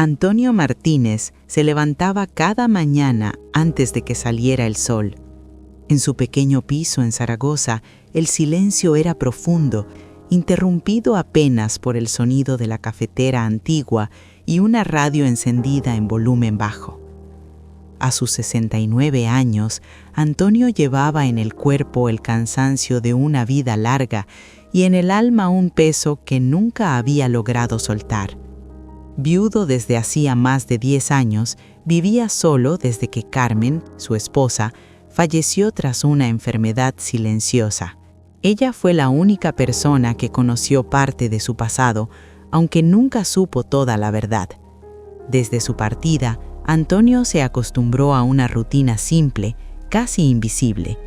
Antonio Martínez se levantaba cada mañana antes de que saliera el sol. En su pequeño piso en Zaragoza, el silencio era profundo, interrumpido apenas por el sonido de la cafetera antigua y una radio encendida en volumen bajo. A sus 69 años, Antonio llevaba en el cuerpo el cansancio de una vida larga y en el alma un peso que nunca había logrado soltar. Viudo desde hacía más de 10 años, vivía solo desde que Carmen, su esposa, falleció tras una enfermedad silenciosa. Ella fue la única persona que conoció parte de su pasado, aunque nunca supo toda la verdad. Desde su partida, Antonio se acostumbró a una rutina simple, casi invisible.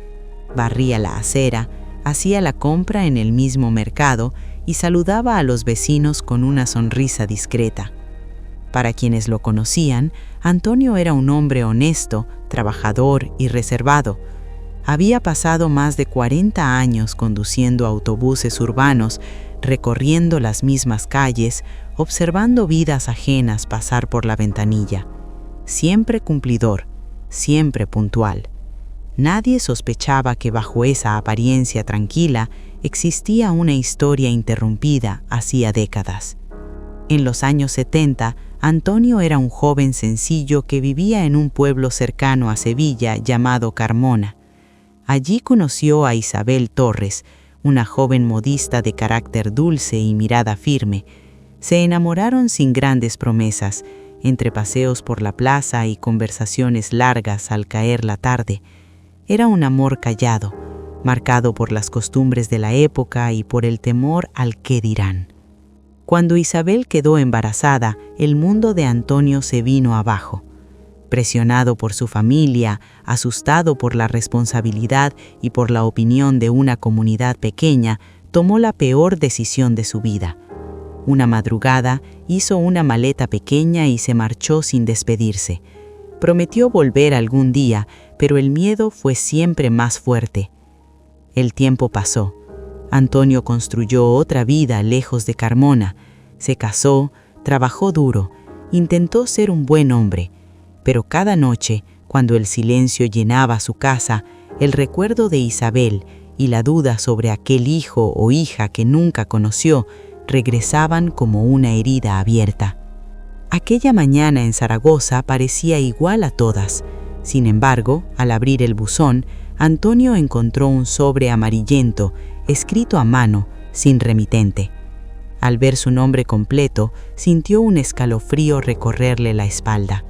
Barría la acera, hacía la compra en el mismo mercado y saludaba a los vecinos con una sonrisa discreta. Para quienes lo conocían, Antonio era un hombre honesto, trabajador y reservado. Había pasado más de 40 años conduciendo autobuses urbanos, recorriendo las mismas calles, observando vidas ajenas pasar por la ventanilla. Siempre cumplidor, siempre puntual. Nadie sospechaba que bajo esa apariencia tranquila existía una historia interrumpida hacía décadas. En los años 70, Antonio era un joven sencillo que vivía en un pueblo cercano a Sevilla llamado Carmona. Allí conoció a Isabel Torres, una joven modista de carácter dulce y mirada firme. Se enamoraron sin grandes promesas, entre paseos por la plaza y conversaciones largas al caer la tarde. Era un amor callado, marcado por las costumbres de la época y por el temor al qué dirán. Cuando Isabel quedó embarazada, el mundo de Antonio se vino abajo. Presionado por su familia, asustado por la responsabilidad y por la opinión de una comunidad pequeña, tomó la peor decisión de su vida. Una madrugada hizo una maleta pequeña y se marchó sin despedirse. Prometió volver algún día, pero el miedo fue siempre más fuerte. El tiempo pasó. Antonio construyó otra vida lejos de Carmona. Se casó, trabajó duro, intentó ser un buen hombre, pero cada noche, cuando el silencio llenaba su casa, el recuerdo de Isabel y la duda sobre aquel hijo o hija que nunca conoció regresaban como una herida abierta. Aquella mañana en Zaragoza parecía igual a todas. Sin embargo, al abrir el buzón, Antonio encontró un sobre amarillento, escrito a mano, sin remitente. Al ver su nombre completo, sintió un escalofrío recorrerle la espalda.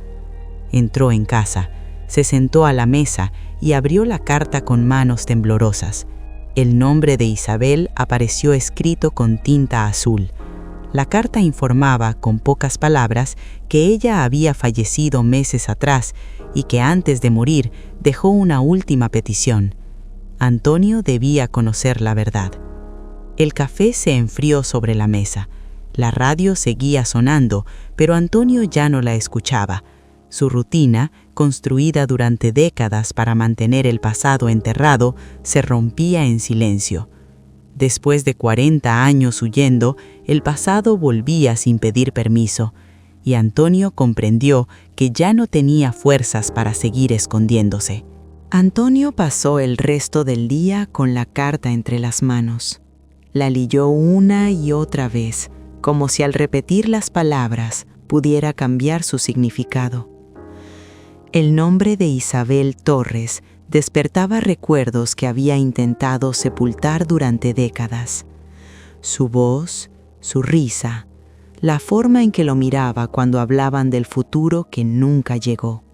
Entró en casa, se sentó a la mesa y abrió la carta con manos temblorosas. El nombre de Isabel apareció escrito con tinta azul. La carta informaba, con pocas palabras, que ella había fallecido meses atrás y que antes de morir dejó una última petición. Antonio debía conocer la verdad. El café se enfrió sobre la mesa. La radio seguía sonando, pero Antonio ya no la escuchaba. Su rutina, construida durante décadas para mantener el pasado enterrado, se rompía en silencio. Después de 40 años huyendo, el pasado volvía sin pedir permiso, y Antonio comprendió que ya no tenía fuerzas para seguir escondiéndose. Antonio pasó el resto del día con la carta entre las manos. La leyó una y otra vez, como si al repetir las palabras pudiera cambiar su significado. El nombre de Isabel Torres despertaba recuerdos que había intentado sepultar durante décadas. Su voz, su risa, la forma en que lo miraba cuando hablaban del futuro que nunca llegó.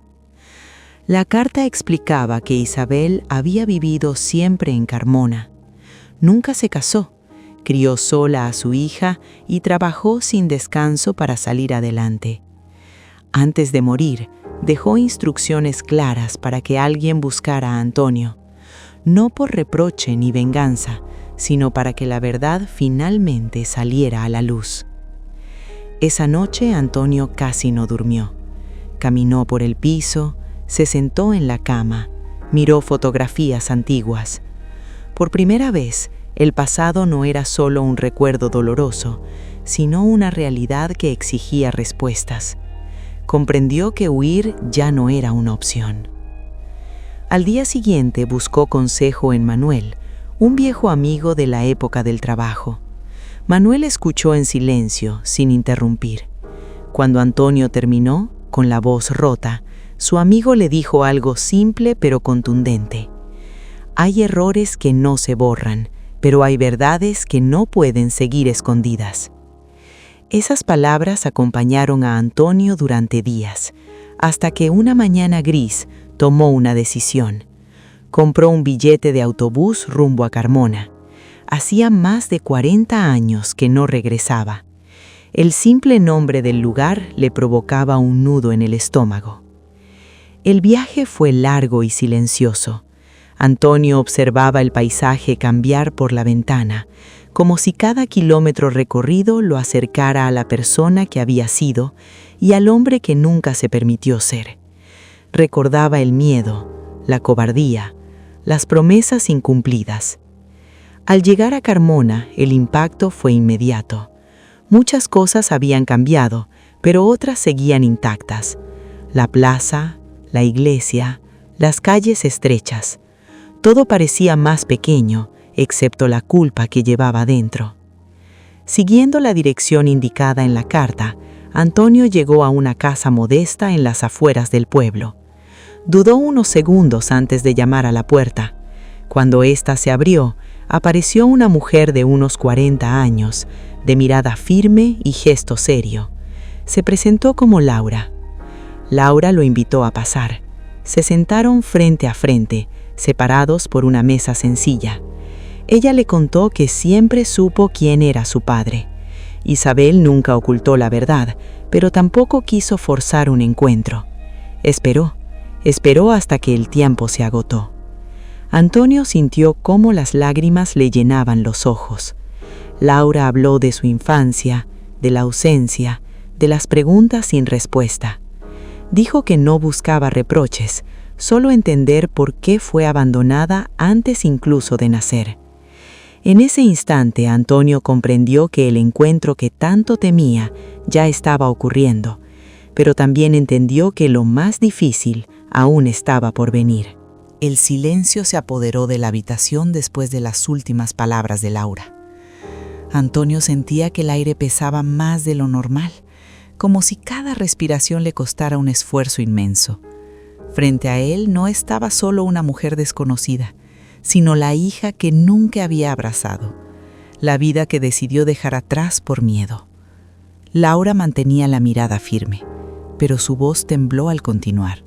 La carta explicaba que Isabel había vivido siempre en Carmona. Nunca se casó, crió sola a su hija y trabajó sin descanso para salir adelante. Antes de morir, dejó instrucciones claras para que alguien buscara a Antonio, no por reproche ni venganza, sino para que la verdad finalmente saliera a la luz. Esa noche Antonio casi no durmió. Caminó por el piso, se sentó en la cama, miró fotografías antiguas. Por primera vez, el pasado no era solo un recuerdo doloroso, sino una realidad que exigía respuestas. comprendió que huir ya no era una opción. Al día siguiente buscó consejo en Manuel, un viejo amigo de la época del trabajo. Manuel escuchó en silencio, sin interrumpir. Cuando Antonio terminó, con la voz rota, su amigo le dijo algo simple pero contundente. Hay errores que no se borran, pero hay verdades que no pueden seguir escondidas. Esas palabras acompañaron a Antonio durante días, hasta que una mañana gris tomó una decisión. Compró un billete de autobús rumbo a Carmona. Hacía más de 40 años que no regresaba. El simple nombre del lugar le provocaba un nudo en el estómago. El viaje fue largo y silencioso. Antonio observaba el paisaje cambiar por la ventana, como si cada kilómetro recorrido lo acercara a la persona que había sido y al hombre que nunca se permitió ser. Recordaba el miedo, la cobardía, las promesas incumplidas. Al llegar a Carmona, el impacto fue inmediato. Muchas cosas habían cambiado, pero otras seguían intactas. La plaza, la iglesia, las calles estrechas. Todo parecía más pequeño, excepto la culpa que llevaba dentro. Siguiendo la dirección indicada en la carta, Antonio llegó a una casa modesta en las afueras del pueblo. Dudó unos segundos antes de llamar a la puerta. Cuando ésta se abrió, apareció una mujer de unos 40 años, de mirada firme y gesto serio. Se presentó como Laura. Laura lo invitó a pasar. Se sentaron frente a frente, separados por una mesa sencilla. Ella le contó que siempre supo quién era su padre. Isabel nunca ocultó la verdad, pero tampoco quiso forzar un encuentro. Esperó hasta que el tiempo se agotó. Antonio sintió cómo las lágrimas le llenaban los ojos. Laura habló de su infancia, de la ausencia, de las preguntas sin respuesta. Dijo que no buscaba reproches, solo entender por qué fue abandonada antes incluso de nacer. En ese instante, Antonio comprendió que el encuentro que tanto temía ya estaba ocurriendo, pero también entendió que lo más difícil aún estaba por venir. El silencio se apoderó de la habitación después de las últimas palabras de Laura. Antonio sentía que el aire pesaba más de lo normal, como si cada respiración le costara un esfuerzo inmenso. Frente a él no estaba solo una mujer desconocida, sino la hija que nunca había abrazado, la vida que decidió dejar atrás por miedo. Laura mantenía la mirada firme, pero su voz tembló al continuar.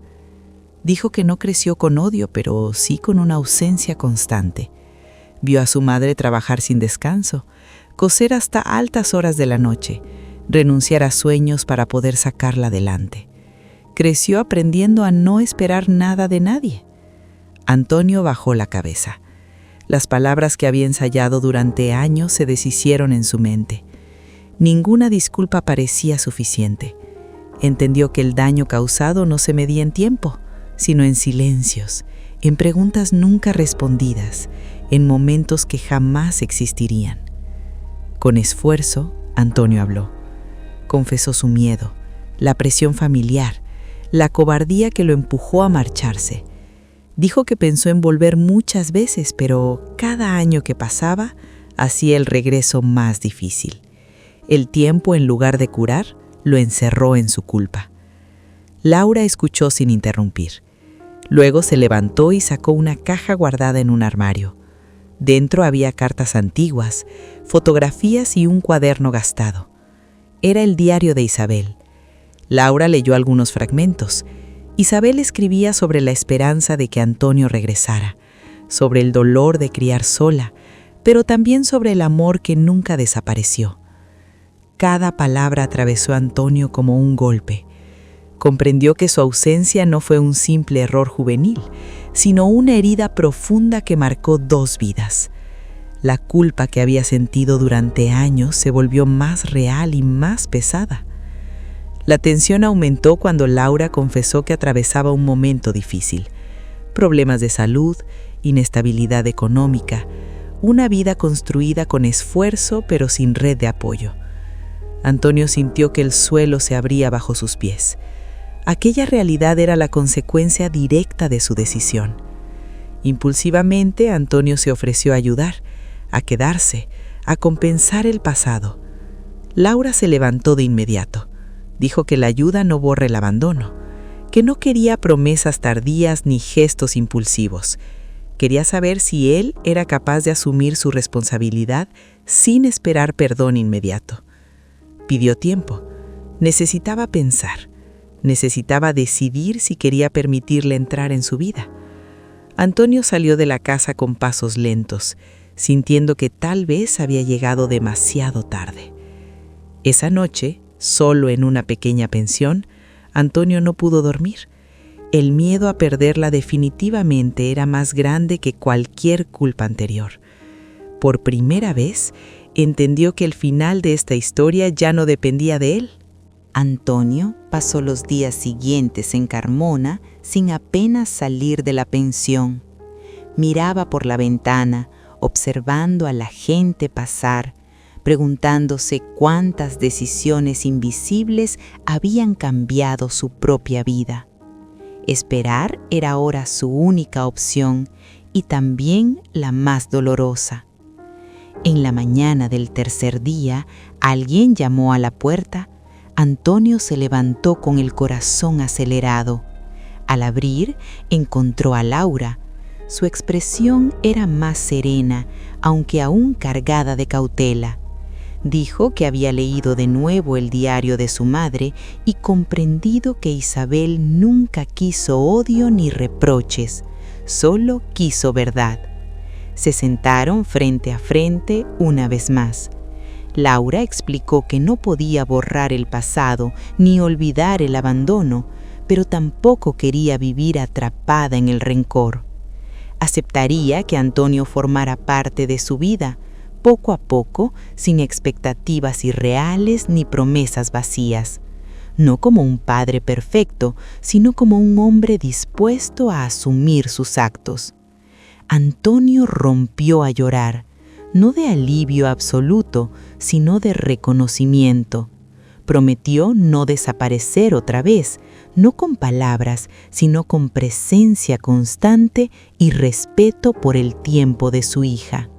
Dijo que no creció con odio, pero sí con una ausencia constante. Vio a su madre trabajar sin descanso, coser hasta altas horas de la noche, renunciar a sueños para poder sacarla adelante. Creció aprendiendo a no esperar nada de nadie. Antonio bajó la cabeza. Las palabras que había ensayado durante años se deshicieron en su mente. Ninguna disculpa parecía suficiente. Entendió que el daño causado no se medía en tiempo, sino en silencios, en preguntas nunca respondidas, en momentos que jamás existirían. Con esfuerzo, Antonio habló. Confesó su miedo, la presión familiar, la cobardía que lo empujó a marcharse. Dijo que pensó en volver muchas veces, pero cada año que pasaba hacía el regreso más difícil. El tiempo, en lugar de curar, lo encerró en su culpa. Laura escuchó sin interrumpir. Luego se levantó y sacó una caja guardada en un armario. Dentro había cartas antiguas, fotografías y un cuaderno gastado. Era el diario de Isabel. Laura leyó algunos fragmentos. Isabel escribía sobre la esperanza de que Antonio regresara, sobre el dolor de criar sola, pero también sobre el amor que nunca desapareció. Cada palabra atravesó a Antonio como un golpe. Comprendió que su ausencia no fue un simple error juvenil, sino una herida profunda que marcó 2 vidas. La culpa que había sentido durante años se volvió más real y más pesada. La tensión aumentó cuando Laura confesó que atravesaba un momento difícil. Problemas de salud, inestabilidad económica, una vida construida con esfuerzo pero sin red de apoyo. Antonio sintió que el suelo se abría bajo sus pies. Aquella realidad era la consecuencia directa de su decisión. Impulsivamente, Antonio se ofreció a ayudar, a quedarse, a compensar el pasado. Laura se levantó de inmediato. Dijo que la ayuda no borra el abandono, que no quería promesas tardías ni gestos impulsivos. Quería saber si él era capaz de asumir su responsabilidad sin esperar perdón inmediato. Pidió tiempo. Necesitaba pensar. Necesitaba decidir si quería permitirle entrar en su vida. Antonio salió de la casa con pasos lentos, sintiendo que tal vez había llegado demasiado tarde. Esa noche, solo en una pequeña pensión, Antonio no pudo dormir. El miedo a perderla definitivamente era más grande que cualquier culpa anterior. Por primera vez, entendió que el final de esta historia ya no dependía de él. Antonio pasó los días siguientes en Carmona sin apenas salir de la pensión. Miraba por la ventana, observando a la gente pasar, preguntándose cuántas decisiones invisibles habían cambiado su propia vida. Esperar era ahora su única opción y también la más dolorosa. En la mañana del tercer día, alguien llamó a la puerta. Antonio se levantó con el corazón acelerado. Al abrir, encontró a Laura. Su expresión era más serena, aunque aún cargada de cautela. Dijo que había leído de nuevo el diario de su madre y comprendido que Isabel nunca quiso odio ni reproches, solo quiso verdad. Se sentaron frente a frente una vez más. Laura explicó que no podía borrar el pasado ni olvidar el abandono, pero tampoco quería vivir atrapada en el rencor. Aceptaría que Antonio formara parte de su vida, poco a poco, sin expectativas irreales ni promesas vacías. No como un padre perfecto, sino como un hombre dispuesto a asumir sus actos. Antonio rompió a llorar, no de alivio absoluto, sino de reconocimiento. Prometió no desaparecer otra vez, no con palabras, sino con presencia constante y respeto por el tiempo de su hija.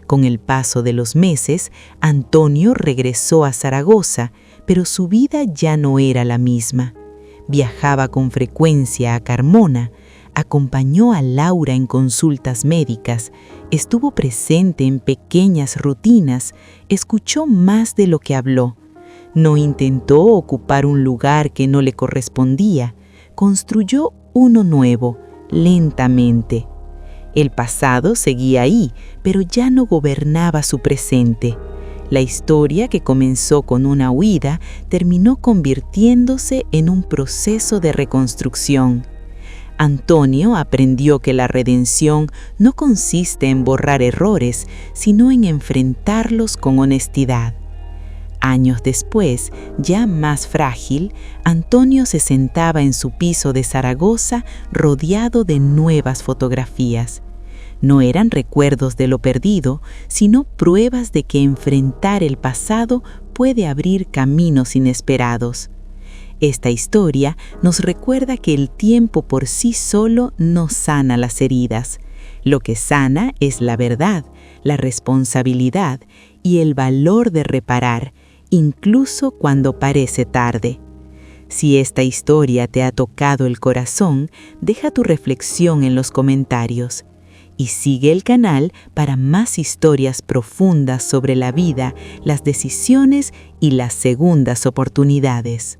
Con el paso de los meses, Antonio regresó a Zaragoza, pero su vida ya no era la misma. Viajaba con frecuencia a Carmona, acompañó a Laura en consultas médicas, estuvo presente en pequeñas rutinas, escuchó más de lo que habló. No intentó ocupar un lugar que no le correspondía, construyó uno nuevo, lentamente. El pasado seguía ahí, pero ya no gobernaba su presente. La historia que comenzó con una huida terminó convirtiéndose en un proceso de reconstrucción. Antonio aprendió que la redención no consiste en borrar errores, sino en enfrentarlos con honestidad. Años después, ya más frágil, Antonio se sentaba en su piso de Zaragoza rodeado de nuevas fotografías. No eran recuerdos de lo perdido, sino pruebas de que enfrentar el pasado puede abrir caminos inesperados. Esta historia nos recuerda que el tiempo por sí solo no sana las heridas. Lo que sana es la verdad, la responsabilidad y el valor de reparar, incluso cuando parece tarde. Si esta historia te ha tocado el corazón, deja tu reflexión en los comentarios. Y sigue el canal para más historias profundas sobre la vida, las decisiones y las segundas oportunidades.